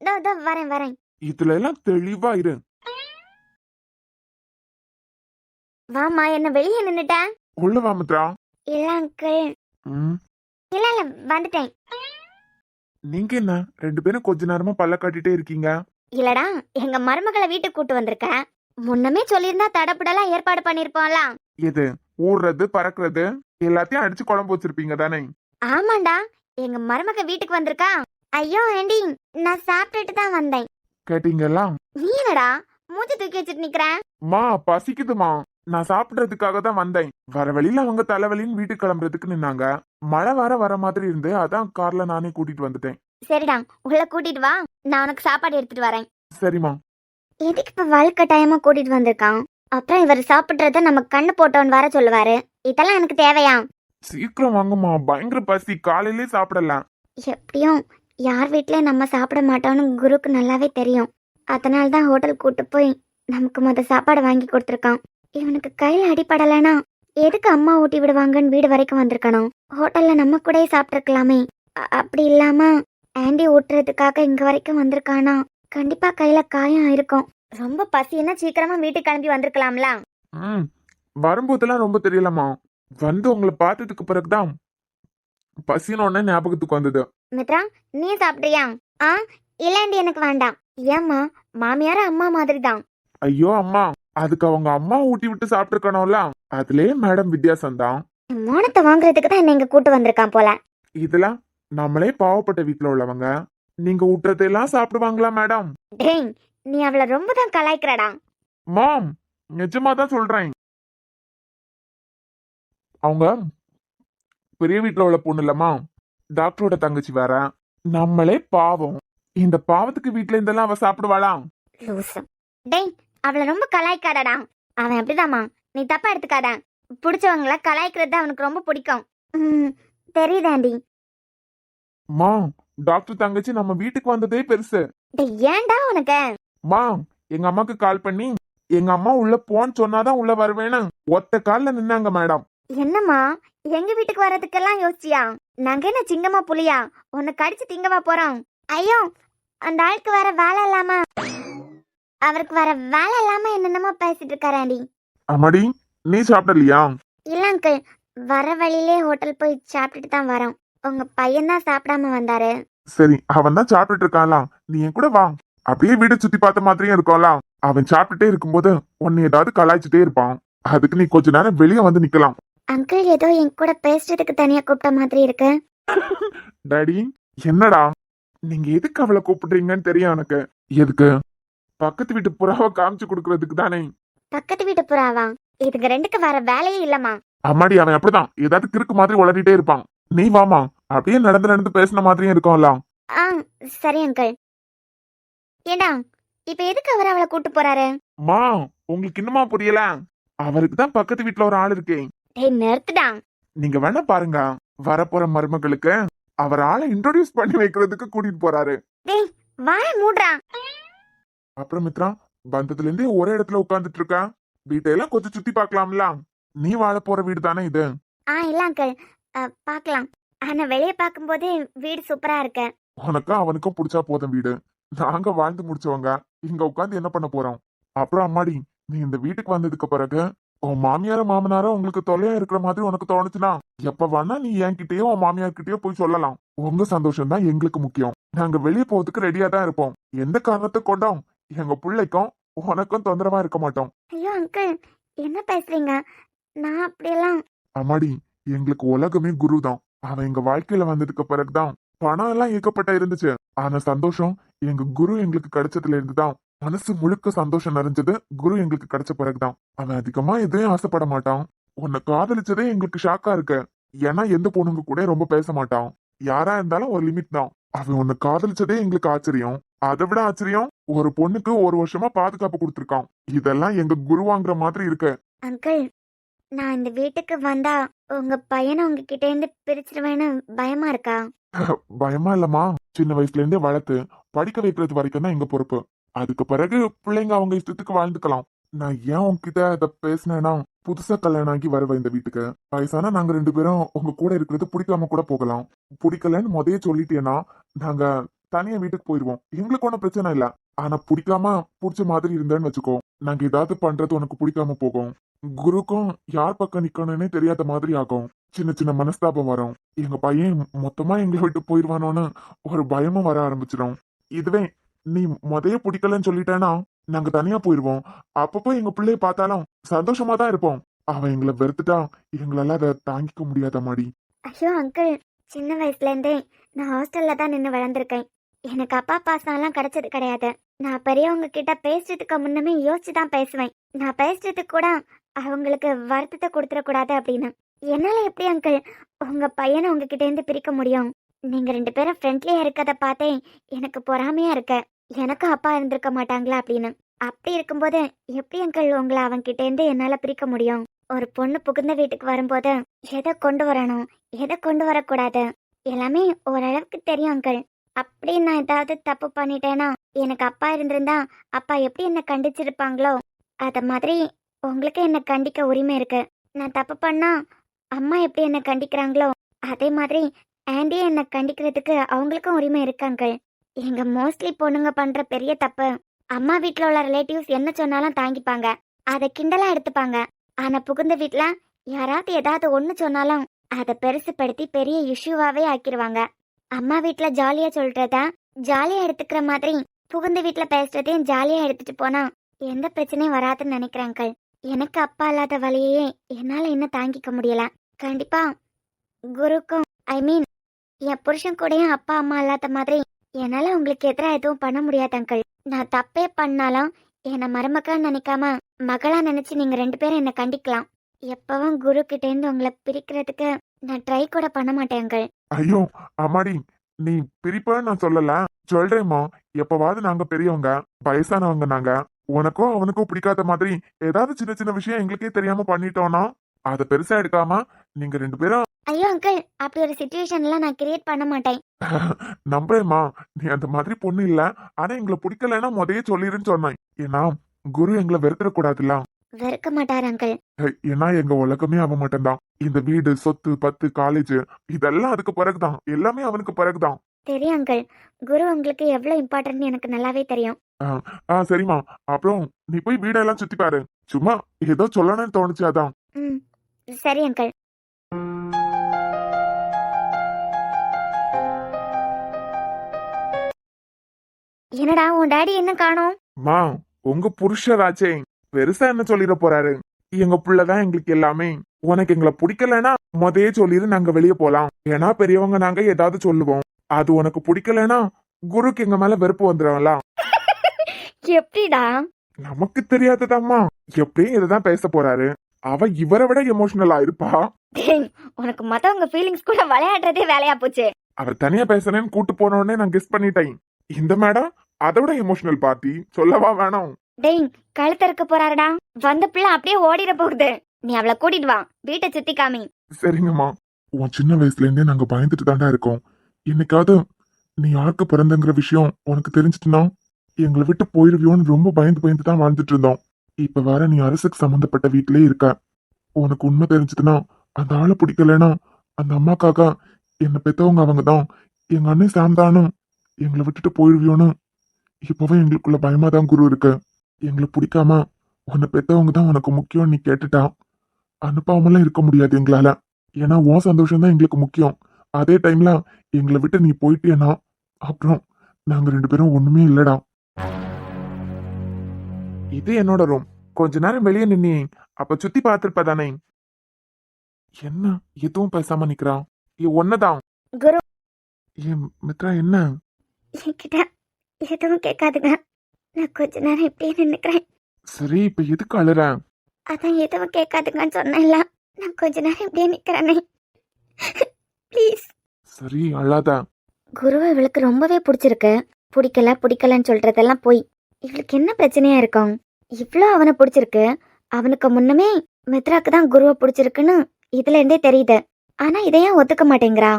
இதோ வரேன் வரேன். இதுல எல்லாம் தெளிவா இரு. வாமா, என்ன வெளியே நின்னுட்ட? உள்ள வா மித்ரா. இல்ல அங்கிள். ம், இல்ல இல்ல, வந்துட்டேன். நீங்க என்ன ரெண்டு பேரும் கொஞ்ச நேரமா பல்ல காட்டிட்டே இருக்கீங்க? இல்லடா, எங்க மருமகளை வீட்டுக்கு கூட்டு வந்திருக்க. முன்னமே சொல்லியிருந்தா தடப்புடலாம் ஏற்பாடு பண்ணிருப்போம்ல. எது, ஊடுறது பறக்குறது எல்லாத்தையும் அடிச்சு குழம்பு வச்சிருப்பீங்க தானே? ஆமாண்டா, எங்க மருமக வீட்டுக்கு வந்திருக்கா. ஐயோ ஆண்டி, நான் சாப்பிட்டுட்டு தான் வந்தேன். கேட்டீங்களா? நீ என்னடா மூஞ்சி தூக்கி வச்சுட்டு நிக்கிற? மா பசிக்குதுமா, நான் சாப்பிடுறதுக்காக தான் வந்தேன். வர வழியில அவங்க தலைவலின்னு வீட்டுக்கு கிளம்புறதுக்கு நின்னாங்க. மழை வர மாதிரி இருந்து அதான் கார்ல நானே கூட்டிட்டு வந்துட்டேன். சரிடா, உள்ள கூட்டிட்டு வா, நான் உனக்கு சாப்பாடு எடுத்துட்டு வரேன். சரிம்மா. எதுக்கு இப்ப வழுக்கட்டாயமா கூட்டிட்டு வந்திருக்கான்? அப்புறம் இவர் சாப்பிடுறத நம்ம கண்ணு போட்டோன்னு வர சொல்லுவாரு. இதெல்லாம் எனக்கு தேவையா? சீக்கிரம் வாங்கம்மா, பயங்கர பசி, காலையிலே சாப்பிடலாம். எப்படியும் யார் வீட்லயும் நம்ம சாப்பிட மாட்டோம்னு குருக்கு நல்லாவே தெரியும். அதனால தான் ஹோட்டல் கூட்டு போய் நமக்கு முத சாப்பாடு வாங்கி கொடுத்துருக்கான். இவனுக்கு கையில அடிபடலைனா எதுக்கு அம்மா ஊட்டி விடுவாங்கன்னு வீடு வரைக்கும் வந்திருக்கணும். ஹோட்டல்ல நம்ம கூடயே சாப்பிட்டுருக்கலாமே. அப்படி இல்லாம ஆண்டி ஊட்டுறதுக்காக இங்க வரைக்கும் வந்திருக்கானா, கண்டிப்பா கையில காயம் இருக்கும். ரொம்ப பசின்னா சீக்கிரமா வீட்டுக்கு கிளம்பி வந்திருக்கலாம்ல. ம், வரும்போதெல்லாம் ரொம்ப தெரியலம்மா, வந்து உங்களை பார்த்ததுக்கு பிறகுதான் பசின்னு ஒண்ணே ஞாபகத்துக்கு வந்தது. மித்ரா, நீ சாப்பிட்றியா? ஆ, இல்லண்டி, எனக்கு வேண்டாம். ஏம்மா, மாமியார அம்மா மாதிரி தான். ஐயோ அம்மா, அதுக்கு அவங்க அம்மா ஊட்டி விட்டு சாப்பிட்டுருக்கணும்ல, அதுலயே மேடம் வித்தியாசம் தான். மோனத்தை வாங்குறதுக்கு தான் என்ன இங்க கூட்டு வந்திருக்கான் போல. இதெல்லாம் நம்மளே பாவப்பட்ட வீட்டுல உள்ளவங்க, நீங்க ஊட்டுறதெல்லாம் சாப்பிடுவாங்களா மேடம்? டேய், நீ அவளை ரொம்ப தான் கலாய்க்கிறடா. மாம், நிஜமா தான் சொல்றேன். அவங்க பெரிய வீட்டுல உள்ள பொண்ணு இல்லம்மா, டாக்டரோட தங்கச்சி வேற. நம்மளே பாவம், இந்த பாவத்துக்கு வீட்டுல இருந்தெல்லாம் அவ சாப்பிடுவாளா? லூசு. டேய், அவளை ரொம்ப கலாய்க்காதடா. அவன் அப்படிதாம்மா, நீ தப்பா எடுத்துக்காத. பிடிச்சவங்கள கலாய்க்கிறது தான் அவனுக்கு ரொம்ப பிடிக்கும். தெரியுதாண்டி. மா, டாக்டர் தங்கச்சி நம்ம வீட்டுக்கு வந்ததே பெருசு. டேய், ஏன்டா உனக்கு? மா, எங்க அம்மாக்கு கால் பண்ணி எங்க அம்மா உள்ள போன்னு சொன்னாதான் உள்ள வருவேன்னு ஒத்த கால்ல நின்னாங்க மேடம். என்னம்மா, எங்க வீட்டுக்கு வர்றதுக்கெல்லாம் யோசிச்சியா? நாங்க என்ன சிங்கமா புலியா உன்னை கடிச்சு திங்கவா போறோம்? ஐயோ, அந்த ஆளுக்கு வர வேலை இல்லாம அவருக்கு வர வேலை இல்லாம என்னென்னமோ பேசிட்டு இருக்காராண்டி. அம்மாடி, நீ சாப்பிடலையா? இல்ல அங்கிள், வர வழியிலே ஹோட்டல் போய் சாப்பிட்டுட்டு தான் வரோம். உங்க பையன் தான் சாப்பிடாம வந்தாரு. சரி, அவன் தான் சாப்பிட்டுட்டு இருக்கான்ல, நீ என் கூட வா. அப்படியே வீடு சுத்தி பார்த்த மாதிரியும் இருக்கும்ல. அவன் சாப்பிட்டுட்டே இருக்கும்போது உன்னை ஏதாவது கலாய்ச்சிட்டே இருப்பான். அதுக்கு நீ கொஞ்ச நேரம் வெளியே வந்து நிக்கலாம். அங்கிள் ஏதோ என் கூட பேசுறதுக்கு தனியா கூப்பிட்ட மாதிரி இருக்கு. டாடி, என்னடா நீங்க எதுக்கு அவளை கூப்பிடுறீங்கன்னு தெரியும் எனக்கு. எதுக்கு? பக்கத்து வீட்டு புறாவை காமிச்சு கொடுக்கறதுக்கு தானே. பக்கத்து வீட்டு புறாவா? இதுக்கு ரெண்டுக்கு வர வேலையே இல்லம்மா. அம்மாடி, அவன் அப்படிதான் ஏதாவது கிறுக்கு மாதிரி உளறிட்டே இருப்பான். நீ வாமா, அப்படியே நடந்து பேசின மாதிரியும் இருக்கும்ல. ஆ, சரி அங்கிள். ஏண்டா, இப்ப எதுக்கு அவர் அவளை கூட்டு போறாரு? மா, உங்களுக்கு இன்னுமா புரியல? அவருக்கு தான் பக்கத்து வீட்டுல ஒரு ஆள் இருக்கே. டேய், நிறுத்துடா. நீங்க வேணா பாருங்க, வரப்போற மருமகளுக்கு அவர் ஆளை இன்ட்ரோடியூஸ் பண்ணி வைக்கிறதுக்கு கூட்டிட்டு போறாரு. டேய், வாய மூடுறா. அப்புறம் மித்ரா, பந்தத்துல இருந்தே ஒரே இடத்துல உட்கார்ந்துட்டு இருக்க, வீட்டையெல்லாம் கொஞ்சம் சுத்தி பார்க்கலாம்ல. நீ வாழ போற வீடு தானே இது. இல்ல அங்கிள், பார்க்கலாம். ஆனா வெளியே பார்க்கும்போதே வீடு சூப்பரா இருக்கு. உனக்கும் அவனுக்கும் பிடிச்சா போதும் வீடு. நாங்க வாழ்ந்து முடிச்சவங்க இங்க உட்கார்ந்து என்ன பண்ண போறோம்? அப்புறம் அம்மாடி, நீ இந்த வீட்டுக்கு வந்ததுக்கு பிறகு உன் மாமியார மாமனார உங்களுக்கு தொல்லையா இருக்கிற மாதிரி உனக்கு தோணுச்சுன்னா எப்ப வேணா நீ என்கிட்டயோ உன் மாமியார் கிட்டயோ போய் சொல்லலாம். உங்க சந்தோஷம் தான் எங்களுக்கு முக்கியம். நாங்க வெளியே போறதுக்கு ரெடியா தான் இருப்போம். எந்த காரணத்தை கொண்டோம் எங்க பிள்ளைக்கும் உனக்கும் தொந்தரவா இருக்க மாட்டோம். ஐயோ அங்கிள், என்ன பேசுறீங்க? நான் அப்படியெல்லாம். அம்மாடி, எங்களுக்கு உலகமே குரு தான். அவன் எங்க வாழ்க்கையில வந்ததுக்கு பிறகுதான் பணம் எல்லாம் ஏகப்பட்ட இருந்துச்சு. ஆனா சந்தோஷம் எங்க குரு எங்களுக்கு கிடைச்சதுல இருந்துதான் மனசு முழுக்க சந்தோஷம் நிறைஞ்சது. குரு எங்களுக்கு கிடைச்ச பிறகுதான். அவன் அதிகமா எதையும் ஆசைப்பட மாட்டான். உன்னை காதலிச்சதே எங்களுக்கு ஷாக்கா இருக்கு. ஏன்னா எந்த பொண்ணுங்க கூட ரொம்ப பேச மாட்டான். யாரா இருந்தாலும் ஒரு லிமிட் தான். அவன் உன்னை காதலிச்சதே எங்களுக்கு ஆச்சரியம். அதை விட ஆச்சரியம், ஒரு பொண்ணுக்கு 1 வருஷமா பாதுகாப்பு கொடுத்திருக்கான். இதெல்லாம் எங்க குருவாங்கிற மாதிரி இருக்கு. அங்கிள், நான் இந்த வீட்டுக்கு வந்தா உங்க பையனை உங்ககிட்ட இருந்து பிரிச்சிருவேன்னு பயமா இருக்கா? பயமா இல்லம்மா. சின்ன வயசுல இருந்தே வளர்த்து படிக்க வைக்கிறது வரைக்கும் தான் எங்க பொறுப்பு. அதுக்கு பிறகு பிள்ளைங்க அவங்க இஷ்டத்துக்கு வாழ்ந்துக்கலாம். நான் ஏன் உங்ககிட்ட இதை பேசினேன்னா, புதுசா கல்யாணம் ஆகி வருவேன் இந்த வீட்டுக்கு. வயசானா நாங்க 2 பேரும் உங்க கூட இருக்கிறது பிடிக்காம கூட போகலாம். பிடிக்கலன்னு முதைய சொல்லிட்டேன்னா நாங்க தனியா வீட்டுக்கு போயிருவோம். எங்களுக்கு ஒன்றும் பிரச்சனை இல்ல. ஆனா பிடிக்காம பிடிச்ச மாதிரி இருந்தேன்னு வச்சுக்கோ, நாங்க ஏதாவது பண்றது உனக்கு பிடிக்காம போகும். குருக்கும் யார் பக்கம் நிக்கணும்னே தெரியாத மாதிரி ஆகும். சின்ன சின்ன மனஸ்தாபம் வரும். எங்க பையன் மொத்தமா எங்களை விட்டு போயிருவானோன்னு ஒரு பயமும் வர ஆரம்பிச்சிடும். இதுவே நீ முதைய பிடிக்கலன்னு சொல்லிட்டேன்னா நாங்க தனியா போயிருவோம். அப்பப்போ எங்க பிள்ளைய பார்த்தாலும் சந்தோஷமா தான் இருப்போம். அவன் எங்களை வெறுத்துட்டா எங்களால அதை தாங்கிக்க முடியாத மாதிரி. ஐயோ அங்கிள், சின்ன வயசுல இருந்தே நான் ஹாஸ்டல்ல தான் நின்று வளர்ந்துருக்கேன். எனக்கு அப்பா பாசம்லாம் கிடைச்சது கிடையாது. நான் பெரியவங்க கிட்ட பேசுறதுக்கு முன்னமே யோசிச்சு தான் பேசுவேன். நான் பேசுறதுக்கு கூட அவங்களுக்கு வருத்தத்தை கொடுத்துடக்கூடாது அப்படின்னு. என்னால எப்படி அங்கிள் உங்க பையனை உங்ககிட்ட இருந்து பிரிக்க முடியும்? நீங்க 2 பேரும் ஃப்ரெண்ட்லியா இருக்கத பார்த்தே எனக்கு பொறாமையா இருக்கு. எனக்கும் அப்பா இருந்திருக்க மாட்டாங்களா அப்படின்னு. அப்படி இருக்கும்போது எப்படி அங்கிள் உங்களை அவன்கிட்ட இருந்து என்னால பிரிக்க முடியும்? ஒரு பொண்ணு புகுந்த வீட்டுக்கு வரும்போது எதை கொண்டு வரணும், எதை கொண்டு வரக்கூடாது எல்லாமே ஓரளவுக்கு தெரியும் அங்கிள். அப்படி நான் ஏதாவது தப்பு பண்ணிட்டேன்னா, எனக்கு அப்பா இருந்திருந்தா அப்பா எப்படி என்ன கண்டிச்சிருப்பாங்களோ அத மாதிரி உங்களுக்கு என்ன கண்டிக்க உரிமை இருக்கு. நான் தப்பு பண்ணா அம்மா எப்படி என்ன கண்டிக்கிறாங்களோ அதே மாதிரி ஆண்டி என்ன கண்டிக்கிறதுக்கு அவங்களுக்கும் உரிமை இருக்கு அங்கிள். எங்க மோஸ்ட்லி பொண்ணுங்க பண்ற பெரிய தப்பு, அம்மா வீட்ல உள்ள ரிலேட்டிவ்ஸ் என்ன சொன்னாலும் தாங்கிப்பாங்க, அதை கிண்டலா எடுத்துப்பாங்க. ஆனா புகுந்த வீட்ல யாராவது ஏதாவது ஒண்ணு சொன்னாலும் அதை பெருசுப்படுத்தி பெரிய இஷ்யூவாவே ஆக்கிடுவாங்க. அம்மா வீட்ல ஜாலியா சொல்றத ஜாலியா எடுத்துக்கிற மாதிரி புகுந்த வீட்ல பேசுறதையும் ஜாலியா எடுத்துட்டு போனா எந்த பிரச்சனையும் வராதுன்னு நினைக்கிறேன் அங்கிள். எனக்கு அப்பா இல்லாத வழியையே என்னால இன்னும் தாங்கிக்க முடியல. கண்டிப்பா குருக்கும் ஐ மீன் என் புருஷன் கூடயும் அப்பா அம்மா இல்லாத மாதிரி என்னால உங்களுக்கு எதிராக எதுவும் பண்ண முடியாது அங்கிள். நான் தப்பே பண்ணாலும் என்னை மருமக்கான்னு நினைக்காம மகளா நினைச்சு நீங்க 2 பேரும் என்ன கண்டிக்கலாம். எப்பவும் குரு கிட்ட இருந்து உங்களை பிரிக்கிறதுக்கு நான் ட்ரை கூட பண்ண மாட்டேன் அங்கிள். ஐயோ அம்மாடி, நீ பிரிப்பன்னு நான் சொல்லல. சொல்றேம்மா, எப்பவாவது நாங்க பெரியவங்க, வயசானவங்க நாங்க. உனக்கும் அவனுக்கும் பிடிக்காத மாதிரி ஏதாவது சின்ன சின்ன விஷயம் எங்களுக்கே தெரியாம பண்ணிட்டோம்னா அதை பெருசா எடுக்காம நீங்க 2 பேரும் ஐயோ அங்கிள், அப்படி ஒரு சுச்சுவேஷன்லாம் நான் கிரியேட் பண்ண மாட்டேன். நம்புறேம்மா, நீ அந்த மாதிரி பொண்ணு இல்ல. ஆனா எங்களை பிடிக்கலன்னா முதைய சொல்லிருன்னு சொன்னேன். ஏன்னா குரு எங்களை வெறுத்துடக்கூடாதுல்ல. வெறுக்க மாட்டார் அங்கிள். ஏன்னா எங்க உலகமே அவன் மட்டும்தான். இந்த வீடு, சொத்து, பத்து, காலேஜ் இதெல்லாம் அதுக்கு பிறகுதான். எல்லாமே அவனுக்கு பிறகுதான். தெரியும் அங்கிள், குரு உங்களுக்கு எவ்வளவு இம்பார்ட்டன்ட் எனக்கு நல்லாவே தெரியும். சரிம்மா, அப்புறம் நீ போய் வீடெல்லாம் சுத்தி பாரு. சும்மா ஏதோ சொல்லணும்னு தோணுச்சு அதான். ம், சரி அங்கிள். என்னடா உன் டாடி என்ன காணோம்? மா, உங்க புருஷராச்சே பெருசா என்ன சொல்லிட போறாரு? எங்க புள்ளதான் எங்களுக்கு எல்லாமே. உனக்கு எங்களை பிடிக்கலன்னா முதையே சொல்லிடு, நாங்க வெளியே போலாம். ஏன்னா பெரியவங்க நாங்க ஏதாவது சொல்லுவோம். அது உனக்கு பிடிக்கலன்னா குருக்கு எங்க மேல வெறுப்பு வந்துடும்ல. எப்படிடா? நமக்கு தெரியாததாம்மா. எப்படியும் இதுதான் பேச போறாரு. அவ இவரை விட எமோஷனல் ஆயிருப்பா. டேய், உனக்கு மத்தவங்க ஃபீலிங்ஸ் கூட விளையாடுறதே வேலையா போச்சு. அவர் தனியா பேசுறேன்னு கூட்டு போனோடனே நான் கெஸ் பண்ணிட்டேன். இந்த மேடம் அதை விட எமோஷனல் பார்ட்டி, சொல்லவா வேணாம். டேய், கழுத்தறுக்க போறாருடா. வந்த பிள்ளை அப்படியே ஓடிட போகுது. நீ அவளை கூட்டிட்டு வா, வீட்டை சுத்தி காமி. சரிங்கம்மா. உன் சின்ன வயசுல இருந்தே நாங்க பயந்துட்டு தாண்டா இருக்கோம். என்னைக்காவது நீ யாருக்கு பிறந்தங்கிற விஷயம் உனக்கு தெரிஞ்சிட்டுனா எங்களை விட்டு போயிருவியோன்னு ரொம்ப பயந்து பயந்து தான் வாழ்ந்துட்டு இருந்தோம். இப்ப வேற நீ அரசுக்கு சம்பந்தப்பட்ட வீட்டிலே இருக்க. உனக்கு உண்மை தெரிஞ்சதுன்னா அந்த ஆளை பிடிக்கலன்னா அந்த அம்மாக்காக என்னை பெத்தவங்க அவங்க தான். எங்க அண்ணன் சாம் தானும் எங்களை விட்டுட்டு போயிருவியோன்னு இப்பவே எங்களுக்குள்ள பயமா தான் குரு இருக்கு. எங்களை பிடிக்காம உன்னை பெத்தவங்க தான் உனக்கு முக்கியம் நீ கேட்டுட்டா அனுப்பாமலாம் இருக்க முடியாது எங்களால. ஏன்னா உன் சந்தோஷம் தான் எங்களுக்கு முக்கியம். அதே டைம்ல எங்களை விட்டு நீ போயிட்டேனா அப்புறம் நாங்க 2 பேரும் ஒண்ணுமே இல்லடா. இது என்னோட ரூம். கொஞ்ச நேரம் வெளியே நின்னி அப்ப சுத்தி பார்த்திருப்ப தானே. என்ன எதுவும் பேசாம நிக்கிறா? ஒன்னதான் குரு ஏன் மித்ரா, என்ன என்கிட்ட எதுவும் கேட்காதுங்க. நான் கொஞ்ச நேரம் இப்படியே நின்னுக்கிறேன். சரி இப்ப எதுக்கு அழுற? அதான் எதுவும் கேட்காதுங்கன்னு சொன்னேன்ல. நான் கொஞ்ச நேரம் இப்படியே நிக்கிறேனே. ப்ளீஸ். சரி அழாத. குருவை இவளுக்கு ரொம்பவே பிடிச்சிருக்கு. பிடிக்கலன்னு சொல்றதெல்லாம் போய். இவளுக்கு என்ன பிரச்சனையா இருக்கும்? இவ்வளோ அவனை பிடிச்சிருக்கு. அவனுக்கு முன்னமே மித்ராக்கு தான் குருவை பிடிச்சிருக்குன்னு இதுல இருந்தே தெரியுது. ஆனா இதையும் ஒத்துக்க மாட்டேங்கிறா.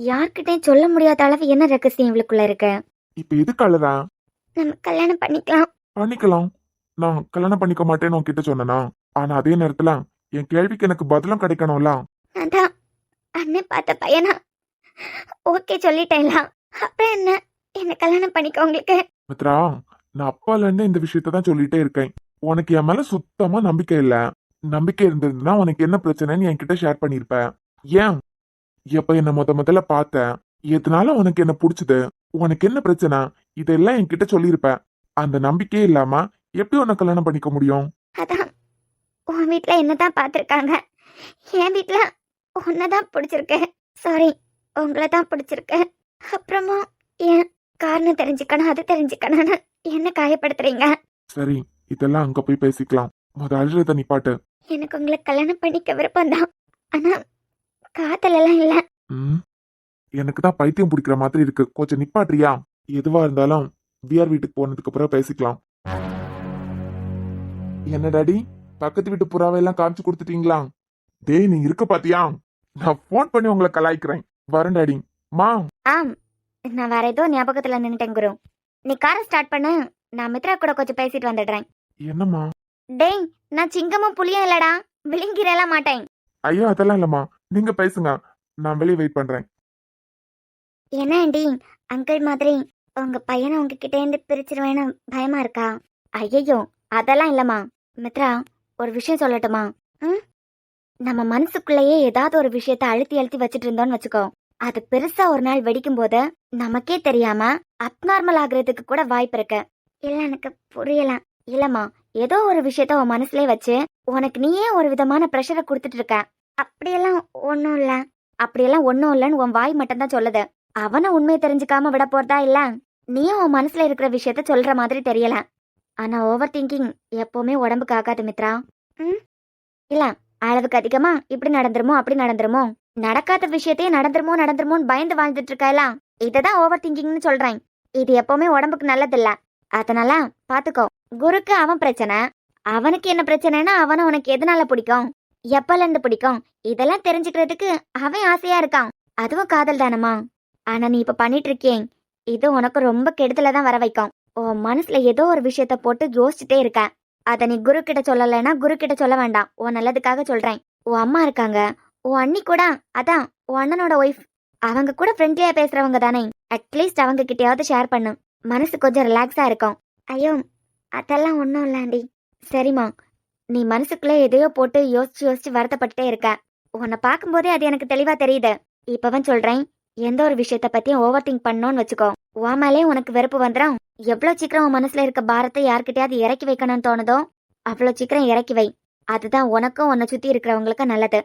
யார்கிட்டயும் சொல்ல முடியாத அளவு என்ன ரகசியம் இவளுக்குள்ள இருக்கு? இப்ப எதுக்கு அழுற? நம்ம கல்யாணம் பண்ணிக்கலாம். பண்ணிக்கலாம். நான் கல்யாணம் பண்ணிக்க மாட்டேன்னு உன்கிட்ட சொன்னனா? ஆனா அதே நேரத்துல என் கேள்விக்கு எனக்கு பதிலும் கிடைக்கணும்ல. அதான் அண்ணன் பார்த்த பையனா ஓகே சொல்லிட்டேன்ல. அப்புறம் என்ன கல்யாணம் பண்ணிக்க உங்களுக்கு? மித்ரா, நான் அப்பால இருந்து இந்த விஷயத்த தான் சொல்லிட்டே இருக்கேன். உனக்கு என் மேல சுத்தமா நம்பிக்கை இல்ல. நம்பிக்கை இருந்திருந்தா உனக்கு என்ன பிரச்சனைன்னு என்கிட்ட ஷேர் பண்ணிருப்ப. ஏன் எப்ப என்ன முதல்ல பார்த்த, எதனால உனக்கு என்ன பிடிச்சது, உனக்கு என்ன பிரச்சனை, இதெல்லாம் என்கிட்ட சொல்லியிருப்ப. அந்த நம்பிக்கையே இல்லாம எப்படி உன்னை கல்யாணம் பண்ணிக்க முடியும்? அதான் உன் வீட்ல என்னதான் பார்த்துருக்காங்க. என் வீட்ல உன்னதான் பிடிச்சிருக்கு. சாரி, உங்களை தான் பிடிச்சிருக்கு. அப்புறமா ஏன் காரணம் தெரிஞ்சுக்கணும், அது தெரிஞ்சுக்கணும்னு என்ன காயப்படுத்துறீங்க? சரி இதெல்லாம் அங்க போய் பேசிக்கலாம். அழுறத நிப்பாட்டு. எனக்கு உங்களை கல்யாணம் பண்ணிக்க விருப்பம் தான். ஆனா காதல் எல்லாம் இல்ல. எனக்கு தான் பைத்தியம் பிடிக்கிற மாதிரி இருக்கு. கொஞ்சம் நிப்பாட்றியா? எதுவா இருந்தாலும் விஆர் வீட்டுக்கு போனதுக்கு அப்புறம் பேசிக்கலாம். என்ன டாடி, பக்கத்து வீட்டு புறாவை எல்லாம் காமிச்சு கொடுத்துட்டீங்களா? டேய் நீ இருக்க பாத்தியா? நான் போன் பண்ணி உங்களை கலாய்க்கிறேன். வரேன் டாடி. மா. ஆம், நான் வேற ஏதோ ஞாபகத்துல நின்னுட்டேன் குரு. நீ காரை ஸ்டார்ட் பண்ணு. நான் மித்ரா கூட கொஞ்சம் பேசிட்டு வந்துடுறேன். என்னம்மா? டேய், நான் சிங்கமும் புளியும் இல்லடா. விழுங்கிடலாம் மாட்டேன். ஐயோ அதெல்லாம் இல்லம்மா, நீங்க பேசுங்க. நான் வெளியே வெயிட் பண்றேன். என்ன ஆண்டி, அங்கிள் மாதிரி உங்க பையனை உங்ககிட்ட இருந்து பிரிச்சிருவேன்னு பயமா இருக்கா? ஐயோ அதெல்லாம் இல்லம்மா. மித்ரா, ஒரு விஷயம் சொல்லட்டுமா? நம்ம மனசுக்குள்ளேயே ஏதாவது ஒரு விஷயத்த அழுத்தி அழுத்தி வச்சுட்டு இருந்தோம்னு வச்சுக்கோ, அது பெருசா ஒரு நாள் வெடிக்கும் போது நமக்கே தெரியாம அப்நார்மல் ஆகுறதுக்கு கூட வாய்ப்பு இருக்கு. இல்ல எனக்கு புரியல. இல்லம்மா, ஏதோ ஒரு விஷயத்த உன் மனசுலயே வச்சு உனக்கு நீயே ஒரு விதமான ப்ரெஷரை கொடுத்துட்டு இருக்க. அப்படியெல்லாம் ஒன்னும் இல்ல. அப்படியெல்லாம் ஒன்னும் இல்லன்னு உன் வாய் மட்டும் தான் சொல்லுது. அவனை உண்மையை தெரிஞ்சுக்காம விட போறதா இல்ல. நீயும் உன் மனசுல இருக்கிற விஷயத்த சொல்ற மாதிரி தெரியல. ஆனா ஓவர் திங்கிங் எப்பவுமே உடம்புக்கு ஆகாது மித்ரா. இல்ல, அளவுக்கு அதிகமா இப்படி நடந்துருமோ அப்படி நடந்துருமோ, நடக்காத விஷயத்தையே நடந்துருமோன்னு பயந்து வாழ்ந்துட்டு இருக்கலாம். இததான் ஓவர் திங்கிங்னு சொல்றேன். இது எப்பவுமே உடம்புக்கு நல்லதில்ல. அதனால பாத்துக்கோ. குருக்கு அவன் பிரச்சனை, அவனுக்கு என்ன பிரச்சனைனா அவனை உனக்கு எதனால பிடிக்கும், எப்பல இருந்து பிடிக்கும், இதெல்லாம் தெரிஞ்சுக்கிறதுக்கு அவன் ஆசையா இருக்கான். அதுவும் காதல் தானமா? ஆனா நீ இப்ப பண்ணிட்டு இருக்கேன், இது உனக்கு ரொம்ப கெடுதல தான் வர வைக்கும். உன் மனசுல ஏதோ ஒரு விஷயத்த போட்டு யோசிச்சுட்டே இருக்க. அத நீ குரு கிட்ட சொல்லலைன்னா குரு கிட்ட சொல்ல வேண்டாம். உன் நல்லதுக்காக சொல்றேன். உன் அம்மா இருக்காங்க, உன் அண்ணி கூட, அதான் உன் அண்ணனோட ஒய்ஃப், அவங்க கூட ஃப்ரெண்ட்லியா பேசுறவங்க தானே. அட்லீஸ்ட் அவங்க கிட்டயாவது ஷேர் பண்ணு. மனசு கொஞ்சம் ரிலாக்ஸா இருக்கும். ஐயோ அதெல்லாம் ஒன்றும் இல்லாண்டி. சரிம்மா, நீ மனசுக்குள்ள எதையோ போட்டு யோசிச்சு வருத்தப்பட்டுட்டே இருக்க. உன்னை பார்க்கும்போதே அது எனக்கு தெளிவா தெரியுது. இப்பவன் சொல்றேன், எந்த ஒரு விஷயத்த பத்தியும் ஓவர் திங்க் பண்ணோன்னு வச்சுக்கோ, உன் மேலே உனக்கு வெறுப்பு வந்துடும். எவ்வளவு சீக்கிரம் உன் மனசுல இருக்க பாரத்தை யார்கிட்டயாவது இறக்கி வைக்கணும்னு தோணுதோ அவ்வளவு சீக்கிரம் இறக்கி வை. அதுதான் உனக்கும் உன்னை சுத்தி இருக்கிறவங்களுக்கு நல்லது.